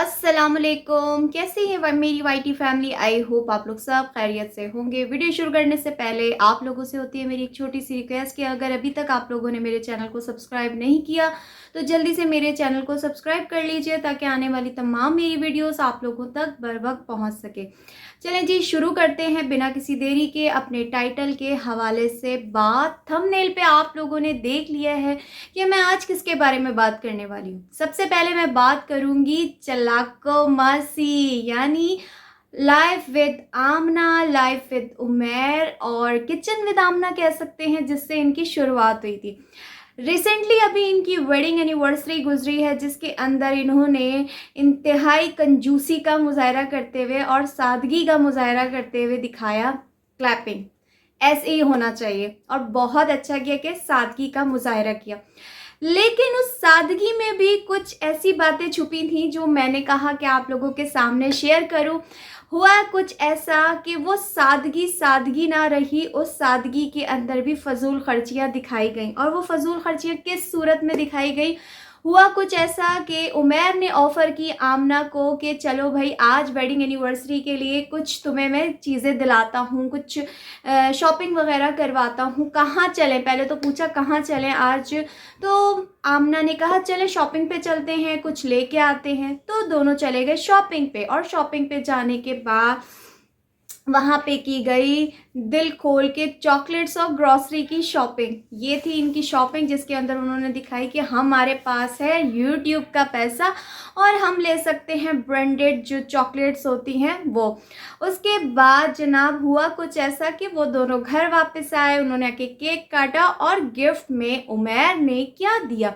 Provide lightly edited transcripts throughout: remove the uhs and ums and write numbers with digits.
अस्सलामुअलैकुम। कैसे हैं मेरी वाईटी फैमिली। आई होप आप लोग सब खैरियत से होंगे। वीडियो शुरू करने से पहले आप लोगों से होती है मेरी एक छोटी सी रिक्वेस्ट कि अगर अभी तक आप लोगों ने मेरे चैनल को सब्सक्राइब नहीं किया तो जल्दी से मेरे चैनल को सब्सक्राइब कर लीजिए ताकि आने वाली तमाम मेरी वीडियोस आप लोगों तक बर वक्त पहुँच सके। चलें जी, शुरू करते हैं बिना किसी देरी के अपने टाइटल के हवाले से बात। थंबनेल पे आप लोगों ने देख लिया है कि मैं आज किसके बारे में बात करने वाली हूँ। सबसे पहले मैं बात करूंगी चलाको मासी यानी life with Aamna, life with Umair और किचन विद आमना कह सकते हैं, जिससे इनकी शुरुआत हुई थी। रिसेंटली अभी इनकी वेडिंग एनिवर्सरी गुजरी है जिसके अंदर इन्होंने इंतहाई कंजूसी का मुजाहरा करते हुए और सादगी का मुजाहरा करते हुए दिखाया। क्लैपिंग ऐसे ही होना चाहिए और बहुत अच्छा किया कि सादगी का मुजाहरा किया। लेकिन उस सादगी में भी कुछ ऐसी बातें छुपी थी जो मैंने कहा कि आप लोगों के सामने शेयर करूं। हुआ कुछ ऐसा कि वो सादगी सादगी ना रही, उस सादगी के अंदर भी फजूल खर्चियाँ दिखाई गई। और वो फजूल खर्चियाँ किस सूरत में दिखाई गई? हुआ कुछ ऐसा कि उमैर ने ऑफ़र की आमना को कि चलो भाई आज वेडिंग एनिवर्सरी के लिए कुछ तुम्हें मैं चीज़ें दिलाता हूँ, कुछ शॉपिंग वगैरह करवाता हूँ, कहाँ चलें। पहले तो पूछा कहाँ चलें आज, तो आमना ने कहा चलें शॉपिंग पे चलते हैं, कुछ लेके आते हैं। तो दोनों चले गए शॉपिंग पे और शॉपिंग पे जाने के बाद वहाँ पे की गई दिल खोल के चॉकलेट्स और ग्रॉसरी की शॉपिंग। ये थी इनकी शॉपिंग जिसके अंदर उन्होंने दिखाई कि हमारे पास है यूट्यूब का पैसा और हम ले सकते हैं ब्रांडेड जो चॉकलेट्स होती हैं वो। उसके बाद जनाब हुआ कुछ ऐसा कि वो दोनों घर वापस आए, उन्होंने आके केक काटा और गिफ्ट में उमैर ने क्या दिया?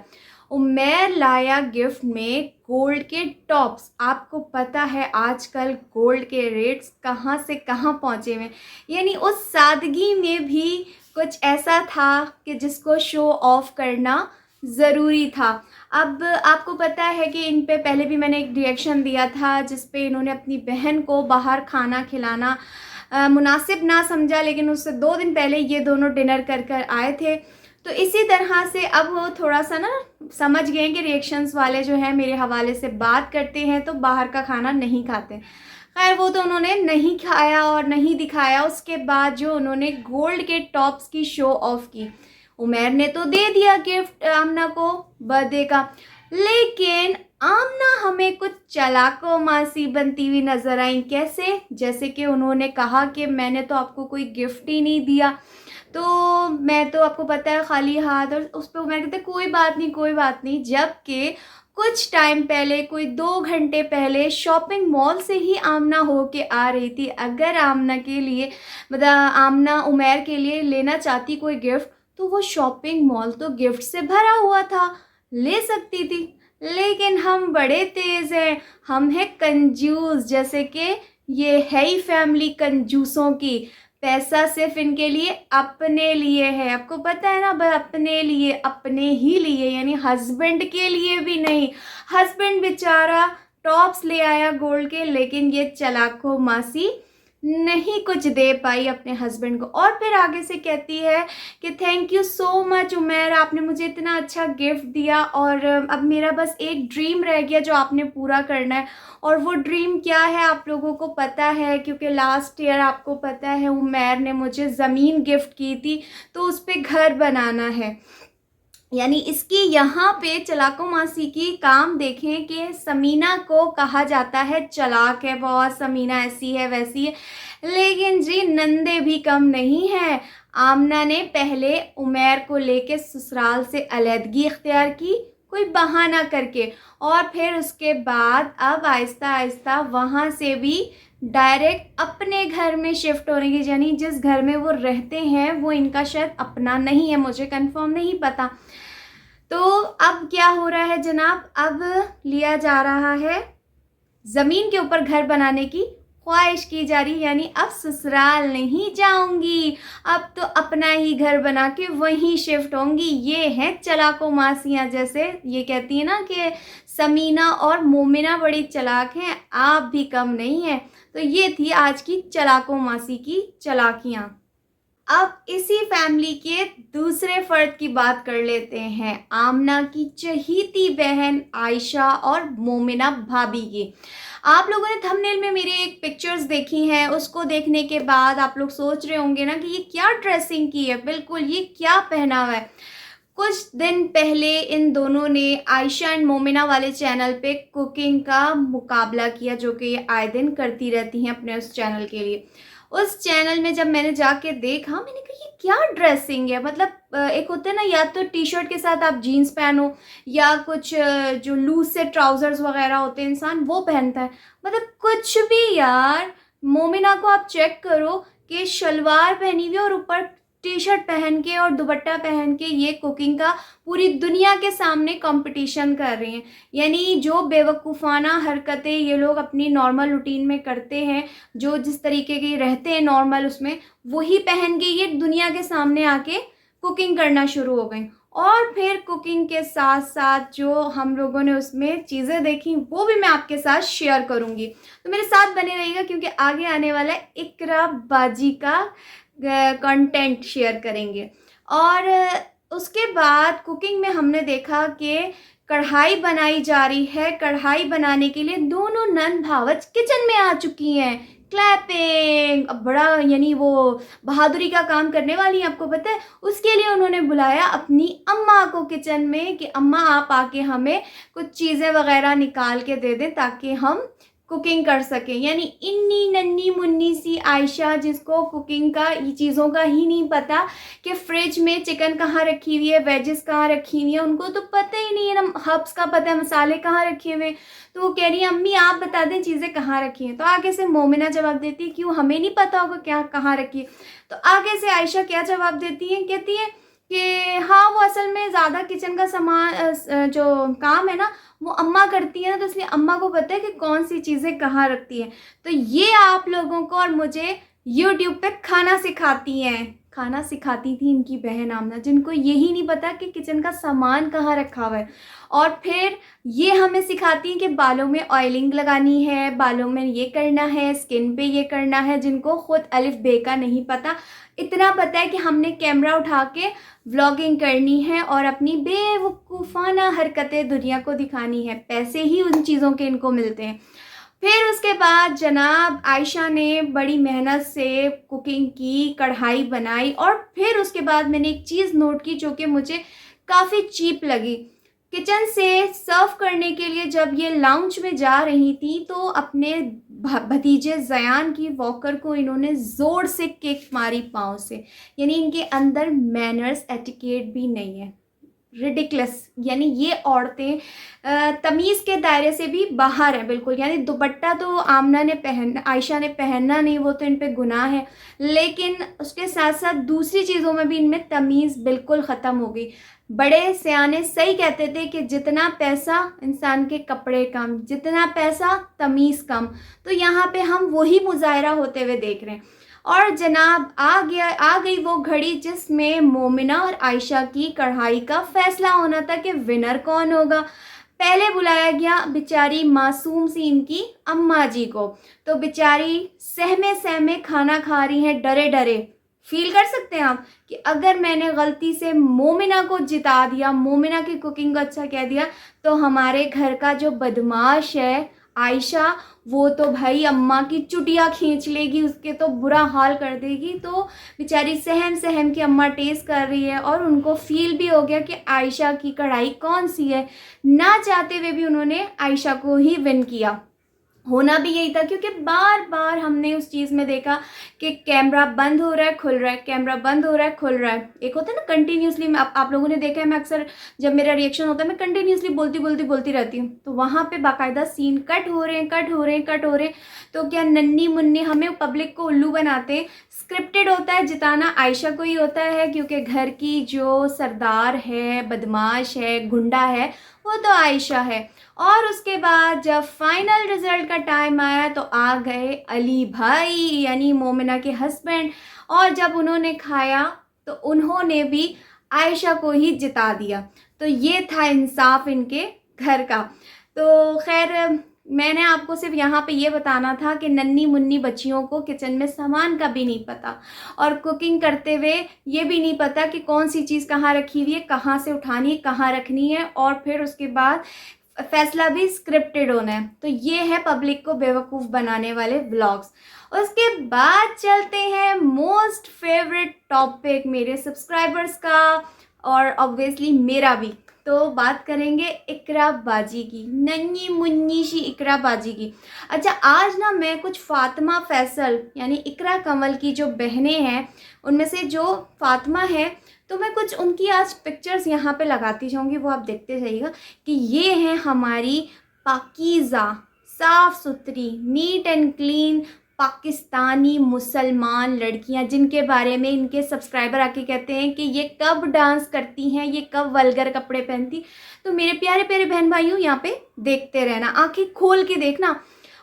उमैर लाया गिफ्ट में गोल्ड के टॉप्स। आपको पता है आजकल गोल्ड के रेट्स कहाँ से कहाँ पहुँचे हुए, यानी उस सादगी में भी कुछ ऐसा था कि जिसको शो ऑफ करना ज़रूरी था। अब आपको पता है कि इन पे पहले भी मैंने एक रिएक्शन दिया था जिस पे इन्होंने अपनी बहन को बाहर खाना खिलाना मुनासिब ना समझा, लेकिन उससे 2 दिन पहले ये दोनों डिनर कर कर आए थे। तो इसी तरह से अब वो थोड़ा सा ना समझ गए कि रिएक्शंस वाले जो हैं मेरे हवाले से बात करते हैं तो बाहर का खाना नहीं खाते। खैर वो तो उन्होंने नहीं खाया और नहीं दिखाया। उसके बाद जो उन्होंने गोल्ड के टॉप्स की शो ऑफ की, उमैर ने तो दे दिया गिफ्ट आमना को बर्थडे का, लेकिन आमना हमें कुछ चालाको मासी बनती हुई नजर आई। कैसे? जैसे कि उन्होंने कहा कि मैंने तो आपको कोई गिफ्ट ही नहीं दिया, तो मैं तो आपको पता है खाली हाथ। और उस पर उमैर कहते कोई बात नहीं कोई बात नहीं, जबकि कुछ टाइम पहले कोई 2 घंटे पहले शॉपिंग मॉल से ही आमना हो के आ रही थी। अगर आमना के लिए मतलब आमना उमैर के लिए लेना चाहती कोई गिफ्ट तो वो शॉपिंग मॉल तो गिफ्ट से भरा हुआ था, ले सकती थी। लेकिन हम बड़े तेज़ हैं, हम हैं कंजूस, जैसे कि ये है ही फैमिली कंजूसों की। पैसा सिर्फ इनके लिए अपने लिए है, आपको पता है ना, बस अपने लिए, अपने ही लिए, यानी हस्बैंड के लिए भी नहीं। हस्बैंड बेचारा टॉप्स ले आया गोल्ड के, लेकिन ये चलाको मासी नहीं कुछ दे पाई अपने हस्बैंड को। और फिर आगे से कहती है कि thank you so much Umair, आपने मुझे इतना अच्छा गिफ्ट दिया और अब मेरा बस एक ड्रीम रह गया जो आपने पूरा करना है। और वो ड्रीम क्या है आप लोगों को पता है, क्योंकि लास्ट ईयर आपको पता है उमैर ने मुझे ज़मीन गिफ्ट की थी, तो उस पर घर बनाना है। यानी इसकी यहाँ पे चलाको मासी की काम देखें कि समीना को कहा जाता है चलाक है बहुत, समीना ऐसी है वैसी है, लेकिन जी नंदे भी कम नहीं है। आमना ने पहले उमैर को लेके ससुराल से अलहदगी इख्तियार की कोई बहाना करके, और फिर उसके बाद अब आहिस्ता आहिस्ता वहाँ से भी डायरेक्ट अपने घर में शिफ्ट होने की, यानी जिस घर में वो रहते हैं वो इनका शायद अपना नहीं है, मुझे कंफर्म नहीं पता। तो अब क्या हो रहा है जनाब, अब लिया जा रहा है ज़मीन के ऊपर घर बनाने की ख्वाहिश की जा रही, यानी अब ससुराल नहीं जाऊंगी, अब तो अपना ही घर बना के वहीं शिफ्ट होंगी। ये हैं चलाको मासियाँ, जैसे ये कहती है ना कि समीना और मोमिना बड़ी चलाक हैं, आप भी कम नहीं हैं। तो ये थी आज की चलाको मासी की चलाकियाँ। अब इसी फैमिली के दूसरे फर्द की बात कर लेते हैं, आमना की चहीती बहन आयशा और मोमिना भाभी की। आप लोगों ने थंबनेल में मेरी एक पिक्चर्स देखी हैं, उसको देखने के बाद आप लोग सोच रहे होंगे ना कि ये क्या ड्रेसिंग की है, बिल्कुल ये क्या पहना हुआ है। कुछ दिन पहले इन दोनों ने आयशा एंड मोमिना वाले चैनल पे कुकिंग का मुकाबला किया, जो कि ये आए दिन करती रहती हैं अपने उस चैनल के लिए। उस चैनल में जब मैंने जाके देखा, मैंने कहा ये क्या ड्रेसिंग है। मतलब एक होता है ना, या तो टी शर्ट के साथ आप जीन्स पहनो, या कुछ जो लूज से ट्राउजर्स वगैरह होते हैं इंसान वो पहनता है, मतलब कुछ भी यार। मोमिना को आप चेक करो कि शलवार पहनी हुई और ऊपर टी शर्ट पहन के और दुपट्टा पहन के ये कुकिंग का पूरी दुनिया के सामने कंपटीशन कर रही हैं। यानी जो बेवकूफ़ाना हरकतें ये लोग अपनी नॉर्मल रूटीन में करते हैं, जो जिस तरीके के रहते हैं नॉर्मल, उसमें वही पहन के ये दुनिया के सामने आके कुकिंग करना शुरू हो गई। और फिर कुकिंग के साथ साथ जो हम लोगों ने उसमें चीज़ें देखी वो भी मैं आपके साथ शेयर करूँगी, तो मेरे साथ बने रहिएगा क्योंकि आगे आने वाला है इकरा बाजी का कंटेंट शेयर करेंगे। और उसके बाद कुकिंग में हमने देखा कि कढ़ाई बनाई जा रही है। कढ़ाई बनाने के लिए दोनों नंद भावच किचन में आ चुकी हैं। क्लैपिंग, अब बड़ा यानी वो बहादुरी का काम करने वाली हैं, आपको पता है। उसके लिए उन्होंने बुलाया अपनी अम्मा को किचन में कि अम्मा आप आके हमें कुछ चीज़ें वगैरह निकाल के दे दें ताकि हम कुकिंग कर सकें। यानी इन्नी नन्ही मुन्नी सी आयशा, जिसको कुकिंग का ये चीज़ों का ही नहीं पता कि फ्रिज में चिकन कहाँ रखी हुई है, वेजेस कहाँ रखी हुई है, उनको तो पता ही नहीं है ना, हर्ब्स का पता है, मसाले कहाँ रखे हुए हैं। तो वो कह रही है अम्मी आप बता दें चीज़ें कहाँ रखी हैं। तो आगे से मोमिना जवाब देती है क्यों, हमें नहीं पता होगा क्या कहाँ रखी है। तो आगे से आयशा क्या जवाब देती है, कहती है कि हाँ वो असल में ज़्यादा किचन का सामान जो काम है ना वो अम्मा करती है ना, तो इसलिए अम्मा को पता है कि कौन सी चीज़ें कहाँ रखती हैं। तो ये आप लोगों को और मुझे यूट्यूब पे खाना सिखाती हैं, खाना सिखाती थी इनकी बहन आमना, जिनको यही नहीं पता कि किचन का सामान कहाँ रखा हुआ है। और फिर ये हमें सिखाती हैं कि बालों में ऑयलिंग लगानी है, बालों में ये करना है, स्किन पे ये करना है, जिनको खुद अलिफ बे का नहीं पता। इतना पता है कि हमने कैमरा उठा के व्लॉगिंग करनी है और अपनी बेवकूफ़ाना हरकतें दुनिया को दिखानी है। पैसे ही उन चीज़ों के इनको मिलते हैं। फिर उसके बाद जनाब आयशा ने बड़ी मेहनत से कुकिंग की, कढ़ाई बनाई। और फिर उसके बाद मैंने एक चीज़ नोट की जो कि मुझे काफ़ी चीप लगी। किचन से सर्व करने के लिए जब ये लाउंज में जा रही थी तो अपने भतीजे जयान की वॉकर को इन्होंने ज़ोर से किक मारी पाँव से। यानी इनके अंदर मैनर्स एटिकेट भी नहीं है। रिडिकुलस, यानी ये औरतें तमीज़ के दायरे से भी बाहर हैं बिल्कुल। यानी दुपट्टा तो आयशा ने पहनना नहीं, वो तो इन पे गुनाह है, लेकिन उसके साथ साथ दूसरी चीज़ों में भी इनमें तमीज़ बिल्कुल ख़त्म हो गई। बड़े सयाने सही कहते थे कि जितना पैसा इंसान के कपड़े कम, जितना पैसा तमीज़ कम। तो यहाँ पे हम वही मुजाहरा होते हुए देख रहे हैं। और जनाब आ गई वो घड़ी जिसमें मोमिना और आयशा की कढ़ाई का फैसला होना था कि विनर कौन होगा। पहले बुलाया गया बेचारी मासूम सी इनकी अम्मा जी को। तो बेचारी सहमे सहमे खाना खा रही हैं, डरे डरे। फील कर सकते हैं आप कि अगर मैंने गलती से मोमिना को जिता दिया, मोमिना की कुकिंग को अच्छा कह दिया, तो हमारे घर का जो बदमाश है आयशा, वो तो भाई अम्मा की चुटिया खींच लेगी, उसके तो बुरा हाल कर देगी। तो बेचारी सहम सहम की अम्मा टेस्ट कर रही है और उनको फील भी हो गया कि आयशा की कढ़ाई कौन सी है। ना चाहते हुए भी उन्होंने आयशा को ही विन किया। होना भी यही था क्योंकि बार बार हमने उस चीज़ में देखा कि कैमरा बंद हो रहा है खुल रहा है, कैमरा बंद हो रहा है खुल रहा है। एक होता है ना कंटिन्यूसली, आप लोगों ने देखा है, मैं अक्सर जब मेरा रिएक्शन होता है मैं कंटिन्यूसली बोलती रहती हूँ। तो वहाँ पे बाकायदा सीन कट हो रहे हैं। तो क्या नन्ही मुन्नी हमें पब्लिक को उल्लू बनाते हैं। स्क्रिप्टेड होता है, जिताना आयशा को ही होता है क्योंकि घर की जो सरदार है, बदमाश है, गुंडा है, वो तो आयशा है। और उसके बाद जब फाइनल रिजल्ट का टाइम आया तो आ गए अली भाई, यानी मोमिना के हस्बैंड। और जब उन्होंने खाया तो उन्होंने भी आयशा को ही जिता दिया। तो ये था इंसाफ इनके घर का। तो खैर मैंने आपको सिर्फ यहाँ पे ये बताना था कि नन्ही मुन्नी बच्चियों को किचन में सामान का भी नहीं पता, और कुकिंग करते हुए ये भी नहीं पता कि कौन सी चीज़ कहाँ रखी हुई है, कहाँ से उठानी है, कहाँ रखनी है, और फिर उसके बाद फैसला भी स्क्रिप्टेड होना है। तो ये है पब्लिक को बेवकूफ़ बनाने वाले व्लॉग्स। उसके बाद चलते हैं मोस्ट फेवरेट टॉपिक मेरे सब्सक्राइबर्स का और ऑब्वियसली मेरा भी। तो बात करेंगे इकरा बाजी की, नन्ही मुन्नी सी इकरा बाजी की। अच्छा, आज ना मैं कुछ फातिमा फैसल यानी इकरा कंवल की जो बहनें हैं उनमें से जो फातिमा है, तो मैं कुछ उनकी आज पिक्चर्स यहाँ पे लगाती जाऊँगी, वो आप देखते जाइएगा कि ये हैं हमारी पाकीज़ा, साफ़ सुथरी, नीट एंड क्लीन पाकिस्तानी मुसलमान लड़कियां, जिनके बारे में इनके सब्सक्राइबर आके कहते हैं कि ये कब डांस करती हैं, ये कब वल्गर कपड़े पहनती। तो मेरे प्यारे प्यारे बहन भाइयों, यहाँ पे देखते रहना, आंखें खोल के देखना।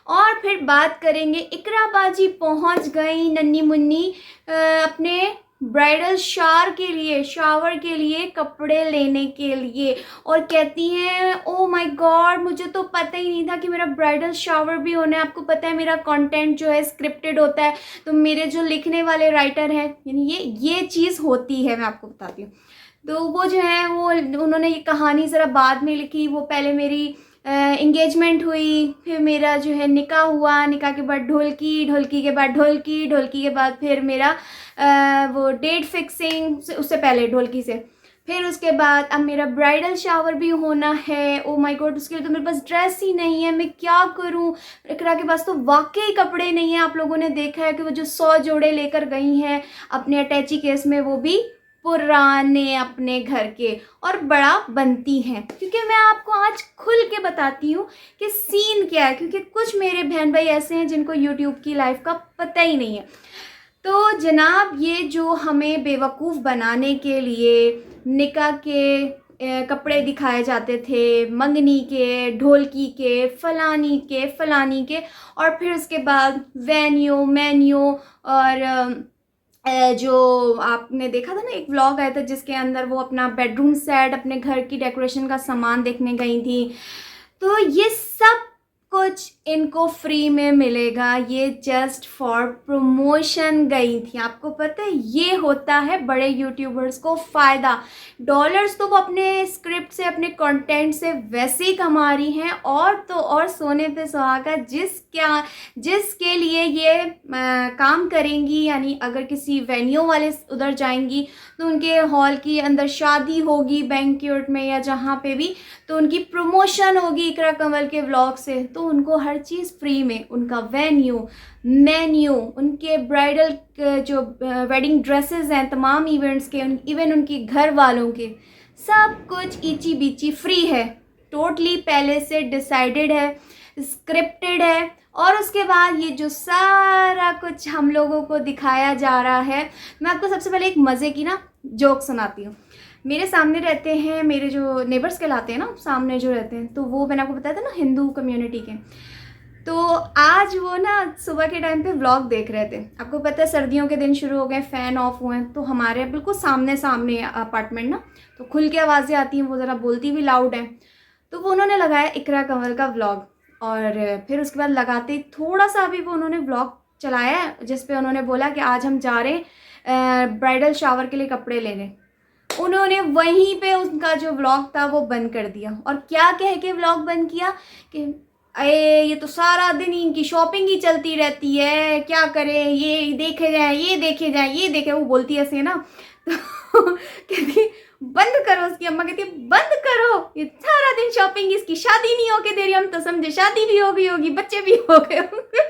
और फिर बात करेंगे इकरा बाजी पहुँच गई नन्ही मुन्नी अपने ब्राइडल शावर के लिए कपड़े लेने के लिए, और कहती हैं ओ माय गॉड, मुझे तो पता ही नहीं था कि मेरा ब्राइडल शावर भी होना है। आपको पता है मेरा कंटेंट जो है स्क्रिप्टेड होता है, तो मेरे जो लिखने वाले राइटर हैं, यानी ये चीज़ होती है, मैं आपको बताती हूँ। तो वो जो है वो उन्होंने ये कहानी ज़रा बाद में लिखी। वो पहले मेरी इंगेजमेंट हुई, फिर मेरा जो है निकाह हुआ, निकाह के बाद ढोलकी, ढोलकी के बाद ढोलकी, ढोलकी के बाद फिर मेरा वो डेट फिक्सिंग, उससे पहले ढोलकी से, फिर उसके बाद अब मेरा ब्राइडल शावर भी होना है। ओ माय गॉड, उसके लिए तो मेरे पास ड्रेस ही नहीं है, मैं क्या करूं। इकरा के पास तो वाकई कपड़े नहीं है। आप लोगों ने देखा है कि वो जो 100 जोड़े लेकर गई हैं अपने अटैची केस में, वो भी पुराने अपने घर के, और बड़ा बनती हैं। क्योंकि मैं आपको आज खुल के बताती हूँ कि सीन क्या है, क्योंकि कुछ मेरे बहन भाई ऐसे हैं जिनको यूट्यूब की लाइफ का पता ही नहीं है। तो जनाब, ये जो हमें बेवकूफ़ बनाने के लिए निकाह के कपड़े दिखाए जाते थे, मंगनी के, ढोलकी के, फलानी के, और फिर उसके बाद मेन्यू और जो आपने देखा था ना, एक व्लॉग आया था जिसके अंदर वो अपना बेडरूम सेट, अपने घर की डेकोरेशन का सामान देखने गई थी। तो ये सब कुछ इनको फ्री में मिलेगा, ये जस्ट फॉर प्रमोशन गई थी। आपको पता है ये होता है बड़े यूट्यूबर्स को फ़ायदा। डॉलर्स तो वो अपने स्क्रिप्ट से, अपने कंटेंट से वैसे ही कमा रही हैं, और तो और सोने पे सुहागा जिसके लिए ये काम करेंगी। यानी अगर किसी वेन्यू वाले उधर जाएंगी तो उनके हॉल की अंदर शादी होगी, बैंक्वेट में या जहाँ पे भी, तो उनकी प्रमोशन होगी इकरा कंवल के व्लॉग से, तो उनको हर चीज़ फ्री में, उनका मेन्यू, उनके ब्राइडल जो वेडिंग ड्रेसेस हैं तमाम इवेंट्स के, इवन उनकी घर वालों के, सब कुछ ईची बीची फ्री है। टोटली पहले से डिसाइडेड है, स्क्रिप्टेड है। और उसके बाद ये जो सारा कुछ हम लोगों को दिखाया जा रहा है, मैं आपको सबसे पहले एक मज़े की ना जोक सुनाती हूँ। मेरे सामने रहते हैं, मेरे जो नेबर्स कहलाते हैं ना, सामने जो रहते हैं, तो वो मैंने आपको बताया था ना हिंदू कम्युनिटी के। तो आज वो ना सुबह के टाइम पे व्लॉग देख रहे थे। आपको पता है सर्दियों के दिन शुरू हो गए, फ़ैन ऑफ हुए हैं, तो हमारे बिल्कुल सामने अपार्टमेंट ना, तो खुल के आवाज़ें आती हैं, वो ज़रा बोलती भी लाउड है। तो वो उन्होंने लगाया इकरा कंवल का व्लॉग, और फिर उसके बाद लगाते ही थोड़ा सा अभी वो उन्होंने व्लॉग चलाया है जिस पे उन्होंने बोला कि आज हम जा रहे हैं ब्राइडल शावर के लिए कपड़े लेने। उन्होंने वहीं पे उनका जो व्लॉग था वो बंद कर दिया, और क्या कह के व्लॉग बंद किया कि अरे ये तो सारा दिन इनकी शॉपिंग ही चलती रहती है, क्या करें, ये देखे जाए, ये देखे जाए, ये देखे। वो बोलती है ऐसे ना, तो कहती बंद करो, उसकी अम्मा कहती है बंद करो, ये सारा दिन शॉपिंग, इसकी शादी नहीं होके दे रही, हम तो समझे शादी भी हो गई होगी, बच्चे भी हो गए होंगे।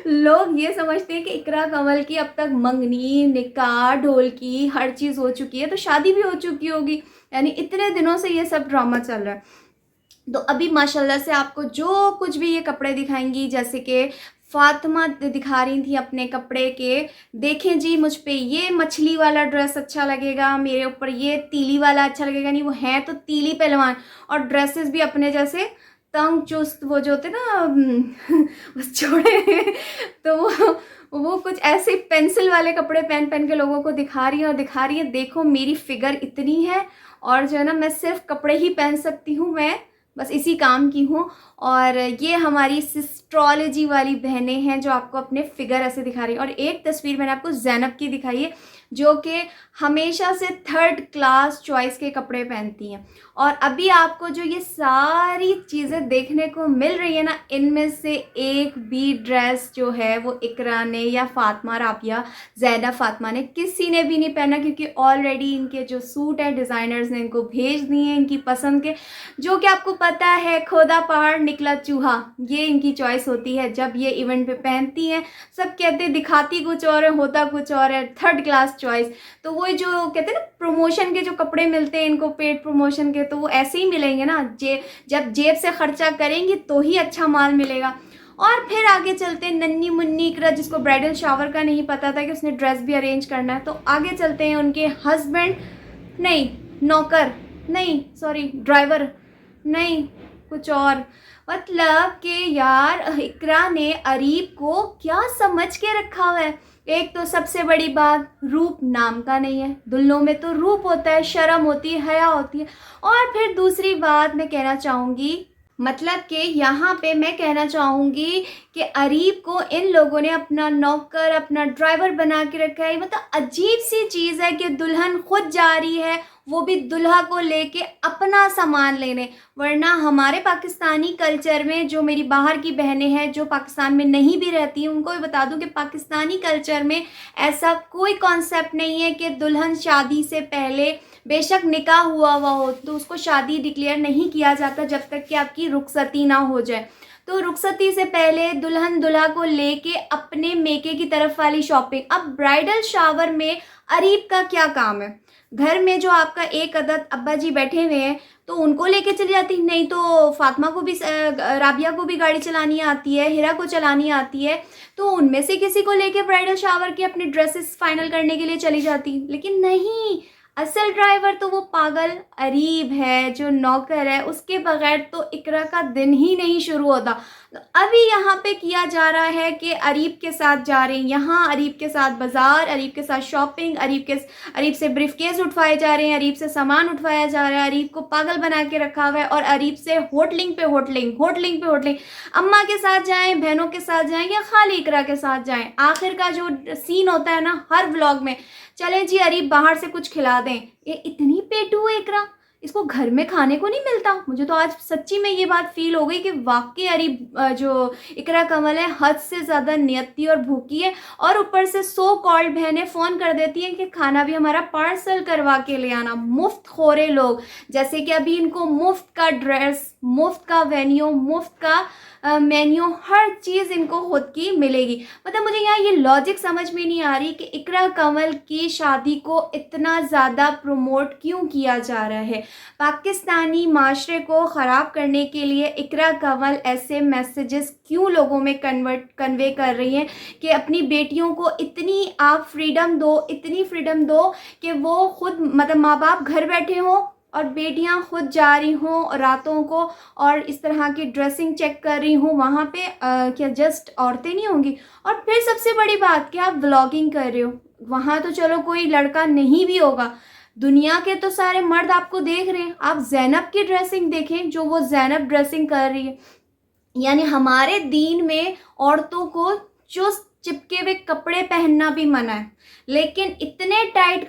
लोग ये समझते हैं कि इकरा कंवल की अब तक मंगनी, निकाह, ढोलकी हर चीज़ हो चुकी है, तो शादी भी हो चुकी होगी। यानी इतने दिनों से ये सब ड्रामा चल रहा है। तो अभी माशाल्लाह से आपको जो कुछ भी ये कपड़े दिखाएंगी, जैसे कि फातिमा दिखा रही थी अपने कपड़े के, देखें जी मुझ पे ये मछली वाला ड्रेस अच्छा लगेगा, मेरे ऊपर ये तीली वाला अच्छा लगेगा। नहीं, वो हैं तो तीली पहलवान, और ड्रेसेस भी अपने जैसे तंग चुस्त, वो जो होते ना बस छोड़े। तो वो कुछ ऐसे पेंसिल वाले कपड़े पहन पहन के लोगों को दिखा रही है, देखो मेरी फिगर इतनी है, और जो है ना मैं सिर्फ कपड़े ही पहन सकती हूँ, मैं बस इसी काम की हूँ। और ये हमारी सिस्ट्रोलॉजी वाली बहनें हैं जो आपको अपने फिगर ऐसे दिखा रही हैं। और एक तस्वीर मैंने आपको ज़ैनब की दिखाई है जो कि हमेशा से 3rd क्लास चॉइस के कपड़े पहनती हैं। और अभी आपको जो ये सारी चीज़ें देखने को मिल रही है ना, इनमें से एक भी ड्रेस जो है वो इकरा ने या फातिमा राबिया ज़ैनब फातिमा ने किसी ने भी नहीं पहना, क्योंकि ऑलरेडी इनके जो सूट है डिज़ाइनर्स ने इनको भेज दिए हैं इनकी पसंद के, जो कि आपको पता है खोदा पहाड़ निकला चूहा, ये इनकी चॉइस होती है। जब ये इवेंट पे पहनती हैं सब कहते हैं दिखाती कुछ और है होता कुछ और है, 3rd क्लास चॉइस। तो वो जो कहते हैं ना प्रमोशन के जो कपड़े मिलते हैं इनको पेड प्रमोशन के, तो वो ऐसे ही मिलेंगे ना, जब जेब से खर्चा करेंगी तो ही अच्छा माल मिलेगा। और फिर आगे चलते हैं नन्ही मुन्नी इकरा, जिसको ब्राइडल शावर का नहीं पता था कि उसने ड्रेस भी अरेंज करना है। तो आगे चलते हैं उनके हस्बैंड, नहीं नौकर, नहीं सॉरी ड्राइवर, नहीं कुछ और। मतलब कि यार इकरा ने अरीब को क्या समझ के रखा हुआ है। एक तो सबसे बड़ी बात, रूप नाम का नहीं है, दुल्हनों में तो रूप होता है, शर्म होती है, हया होती है। और फिर दूसरी बात मैं कहना चाहूँगी, मतलब कि यहाँ पे मैं कहना चाहूँगी कि अरीब को इन लोगों ने अपना नौकर अपना ड्राइवर बना के रखा है। मतलब अजीब सी चीज़ है कि दुल्हन खुद जा रही है, वो भी दुल्हा को लेके अपना सामान लेने। वरना हमारे पाकिस्तानी कल्चर में, जो मेरी बाहर की बहनें हैं जो पाकिस्तान में नहीं भी रहती हैं, उनको भी बता दूं कि पाकिस्तानी कल्चर में ऐसा कोई कॉन्सेप्ट नहीं है कि दुल्हन शादी से पहले, बेशक निकाह हुआ हो तो उसको शादी डिक्लेयर नहीं किया जाता जब तक कि आपकी रुखसती ना हो जाए। तो रुखसती से पहले दुल्हन दुल्हा को लेके अपने मेके की तरफ वाली शॉपिंग। अब ब्राइडल शावर में अरीब का क्या काम है? घर में जो आपका एक अदद अब्बा जी बैठे हुए हैं तो उनको लेके चली जाती, नहीं तो फातिमा को भी, राबिया को भी गाड़ी चलानी आती है, हिरा को चलानी आती है, तो उनमें से किसी को लेके ब्राइडल शावर के अपने ड्रेसेस फाइनल करने के लिए चली जाती। लेकिन नहीं, असल ड्राइवर तो वो पागल अरीब है जो नौकर है, उसके बगैर तो इकरा का दिन ही नहीं शुरू होता। तो अभी यहाँ पे किया जा रहा है कि अरीब के साथ जा रहे हैं, यहाँ अरीब के साथ बाज़ार, अरीब के साथ शॉपिंग, अरीब से ब्रीफकेस उठवाए जा रहे हैं, अरीब से सामान उठवाया जा रहा है, अरीब को पागल बना के रखा हुआ है। और अरीब से होटलिंग पे होटलिंग, होटलिंग पे होटलिंग, अम्मा के साथ जाएं, बहनों के साथ जाएं या खाली इकरा के साथ जाएं। आखिर का जो सीन होता है ना हर व्लॉग में, चले जी अरीब बाहर से कुछ खिला दें। ये इतनी पेटू है इकरा, इसको घर में खाने को नहीं मिलता। मुझे तो आज सच्ची में ये बात फील हो गई कि वाकई अरीब जो इकरा कमल है हद से ज़्यादा नियत्ती और भूखी है। और ऊपर से सो कॉल्ड बहनें फ़ोन कर देती हैं कि खाना भी हमारा पार्सल करवा के ले आना। मुफ्त खोरे लोग, जैसे कि अभी इनको मुफ्त का ड्रेस, मुफ्त का वेन्यू, मुफ्त का मेन्यू, हर चीज़ इनको खुद की मिलेगी। मतलब मुझे यहाँ ये लॉजिक समझ में नहीं आ रही कि इकरा कमल की शादी को इतना ज़्यादा प्रमोट क्यों किया जा रहा है। पाकिस्तानी माशरे को ख़राब करने के लिए इकरा कमल ऐसे मैसेजेस क्यों लोगों में कन्वे कर रही हैं कि अपनी बेटियों को इतनी आप फ्रीडम दो, इतनी फ्रीडम दो कि वो खुद, मतलब माँ बाप घर बैठे हों और बेटियां खुद जा रही हों रातों को और इस तरह की ड्रेसिंग चेक कर रही हूँ वहाँ पे। क्या जस्ट औरतें नहीं होंगी? और फिर सबसे बड़ी बात कि आप व्लॉगिंग कर रहे हो, वहाँ तो चलो कोई लड़का नहीं भी होगा, दुनिया के तो सारे मर्द आपको देख रहे हैं। आप ज़ैनब की ड्रेसिंग देखें, जो वो ज़ैनब ड्रेसिंग कर रही है। यानी हमारे दीन में औरतों को चुस्त चिपके हुए कपड़े पहनना भी मना है, लेकिन इतने टाइट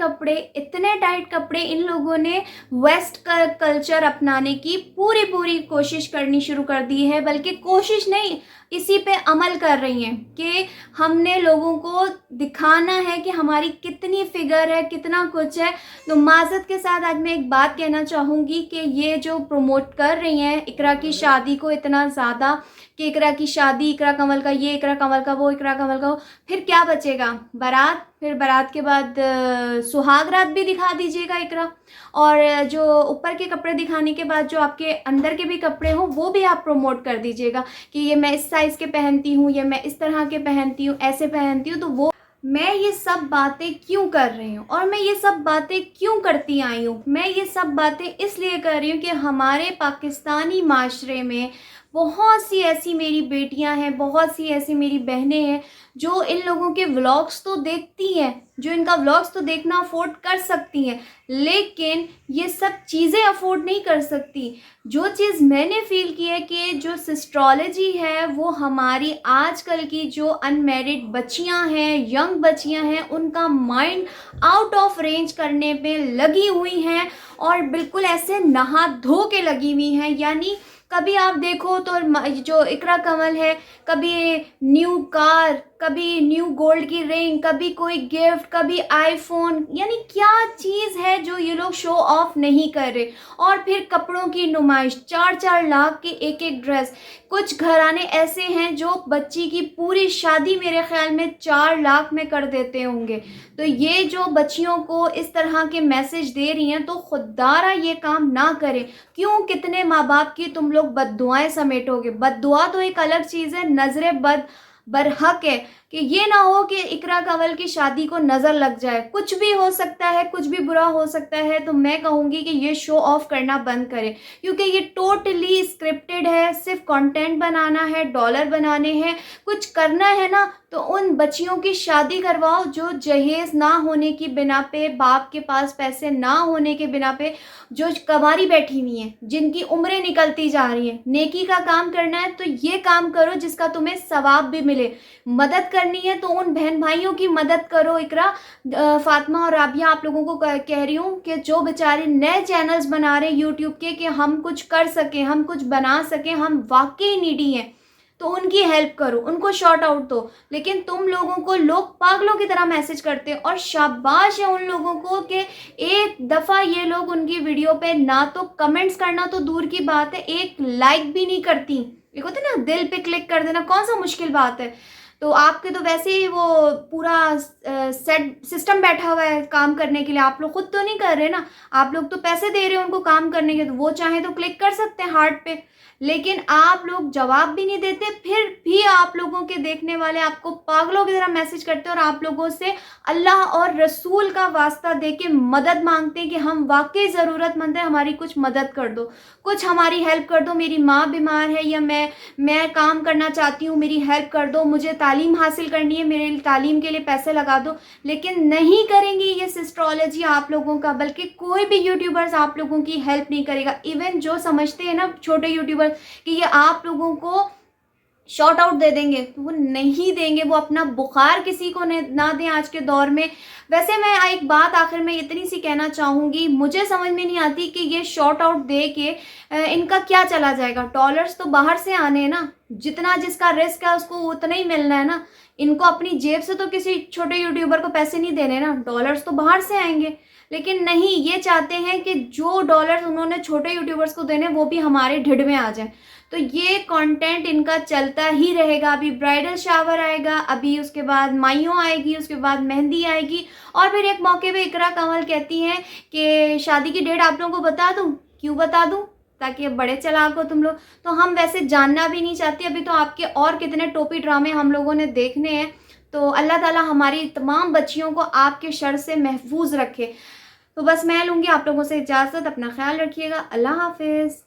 कपड़े इन लोगों ने वेस्ट का कल्चर अपनाने की पूरी कोशिश करनी शुरू कर दी है। बल्कि कोशिश नहीं, इसी पे अमल कर रही हैं कि हमने लोगों को दिखाना है कि हमारी कितनी फिगर है, कितना कुछ है। तो माज़रत के साथ आज मैं एक बात कहना चाहूँगी कि ये जो प्रमोट कर रही हैं इकरा की शादी को इतना ज़्यादा कि इकरा की शादी, इकरा कमल का ये, इकरा कमल का वो, इकरा कमल का वो, फिर क्या बचेगा? बारात, फिर बारात के बाद सुहाग रात भी दिखा दीजिएगा इकरा, और जो ऊपर के कपड़े दिखाने के बाद जो आपके अंदर के भी कपड़े हों वो भी आप प्रमोट कर दीजिएगा कि ये मैं इस साइज़ के पहनती हूँ, ये मैं इस तरह के पहनती हूँ, ऐसे पहनती हूँ। तो वो मैं ये सब बातें क्यों कर रही हूँ और मैं ये सब बातें क्यों करती आई हूँ? मैं ये सब बातें इसलिए कर रही हूँ कि हमारे पाकिस्तानी माशरे में बहुत सी ऐसी मेरी बेटियां हैं, बहुत सी ऐसी मेरी बहनें हैं जो इन लोगों के व्लॉग्स तो देखती हैं, जो इनका व्लॉग्स तो देखना अफोर्ड कर सकती हैं, लेकिन ये सब चीज़ें अफोर्ड नहीं कर सकती। जो चीज़ मैंने फील की है कि जो सिस्ट्रोलॉजी है वो हमारी आजकल की जो अनमैरिड बच्चियां हैं, यंग बच्चियां हैं, उनका माइंड आउट ऑफ रेंज करने में लगी हुई हैं और बिल्कुल ऐसे नहा धो के लगी हुई हैं। यानी कभी आप देखो तो जो इकरा कमल है, कभी न्यू कार, कभी न्यू गोल्ड की रिंग, कभी कोई गिफ्ट, कभी आईफोन, यानी क्या चीज़ है जो ये लोग शो ऑफ नहीं कर रहे। और फिर कपड़ों की नुमाइश, 4-4 लाख की एक एक ड्रेस। कुछ घराने ऐसे हैं जो बच्ची की पूरी शादी मेरे ख्याल में 4 लाख में कर देते होंगे। तो ये जो बच्चियों को इस तरह के मैसेज दे रही हैं, तो खुदारा ये काम ना करें। क्यों कितने माँ बाप की तुम लोग बद्दुआएं समेटोगे। बद्दुआ तो एक अलग चीज़ है, नजरे बरहक है कि ये ना हो कि इकरा कंवल की शादी को नज़र लग जाए। कुछ भी हो सकता है, कुछ भी बुरा हो सकता है। तो मैं कहूँगी कि ये शो ऑफ करना बंद करें, क्योंकि ये टोटली स्क्रिप्टेड है। सिर्फ कंटेंट बनाना है, डॉलर बनाने हैं, कुछ करना है ना तो उन बच्चियों की शादी करवाओ जो जहेज ना होने की बिना पे, बाप के पास पैसे ना होने के बिना पे, जो कवारी बैठी हुई हैं, जिनकी उम्रें निकलती जा रही हैं। नेकी का काम करना है तो ये काम करो जिसका तुम्हें सवाब भी मिले। मदद करनी है तो उन बहन भाइयों की मदद करो। इकरा, फातिमा और राबिया, आप लोगों को कह रही हूँ कि जो बेचारे नए चैनल्स बना रहे हैं यूट्यूब के कि हम कुछ कर सकें, हम कुछ बना सकें, हम वाकई नीडी हैं, तो उनकी हेल्प करो, उनको शॉर्ट आउट दो। लेकिन तुम लोगों को लोग पागलों की तरह मैसेज करते हैं, और शाबाश है उन लोगों को कि एक दफ़ा ये लोग उनकी वीडियो पे ना तो कमेंट्स करना तो दूर की बात है, एक लाइक भी नहीं करती। एक होता है ना दिल पे क्लिक कर देना, कौन सा मुश्किल बात है। तो आपके तो वैसे ही वो पूरा सेट सिस्टम बैठा हुआ है काम करने के लिए, आप लोग खुद तो नहीं कर रहे ना, आप लोग तो पैसे दे रहे हो उनको काम करने के, तो वो चाहे तो क्लिक कर सकते हैं हार्ट पे। लेकिन आप लोग जवाब भी नहीं देते, फिर भी आप लोगों के देखने वाले आपको पागलों की तरह मैसेज करते हैं और आप लोगों से अल्लाह और रसूल का वास्ता दे के मदद मांगते हैं कि हम वाकई ज़रूरतमंद है, हमारी कुछ मदद कर दो, कुछ हमारी हेल्प कर दो। मेरी माँ बीमार है या मैं काम करना चाहती हूँ, मेरी हेल्प कर दो, मुझे तालीम हासिल करनी है, मेरे तालीम के लिए पैसे लगा दो। लेकिन नहीं करेंगी ये सिस्ट्रोलॉजी आप लोगों का, बल्कि कोई भी यूट्यूबर्स आप लोगों की हेल्प नहीं करेगा। इवन जो समझते हैं ना छोटे यूट्यूबर्स कि ये आप लोगों को शॉर्ट आउट दे देंगे, तो वो नहीं देंगे। वो अपना बुखार किसी को ना दें आज के दौर में। वैसे मैं एक बात आखिर में इतनी सी कहना चाहूँगी, मुझे समझ में नहीं आती कि ये शॉर्ट आउट दे के इनका क्या चला जाएगा। डॉलर्स तो बाहर से आने हैं ना, जितना जिसका रिस्क है उसको उतना ही मिलना है ना। इनको अपनी जेब से तो किसी छोटे यूट्यूबर को पैसे नहीं देने ना, डॉलर्स तो बाहर से आएंगे। लेकिन नहीं, ये चाहते हैं कि जो डॉलर्स उन्होंने छोटे यूट्यूबर्स को देने वो भी हमारे ढिड में आ जाए। तो ये कंटेंट इनका चलता ही रहेगा। अभी ब्राइडल शावर आएगा, अभी उसके बाद माइयों आएगी, उसके बाद मेहंदी आएगी, और फिर एक मौके पे इकरा कंवल कहती हैं कि शादी की डेट आप लोगों को बता दूं। क्यों बता दूं? ताकि बड़े चालाक हो तुम लोग। तो हम वैसे जानना भी नहीं चाहते, अभी तो आपके और कितने टोपी ड्रामे हम लोगों ने देखने हैं। तो अल्लाह ताला हमारी तमाम बच्चियों को आपके शर से महफूज रखे। तो बस मैं लूँगी आप लोगों से इजाज़त। अपना ख्याल रखिएगा। अल्लाह हाफिज़।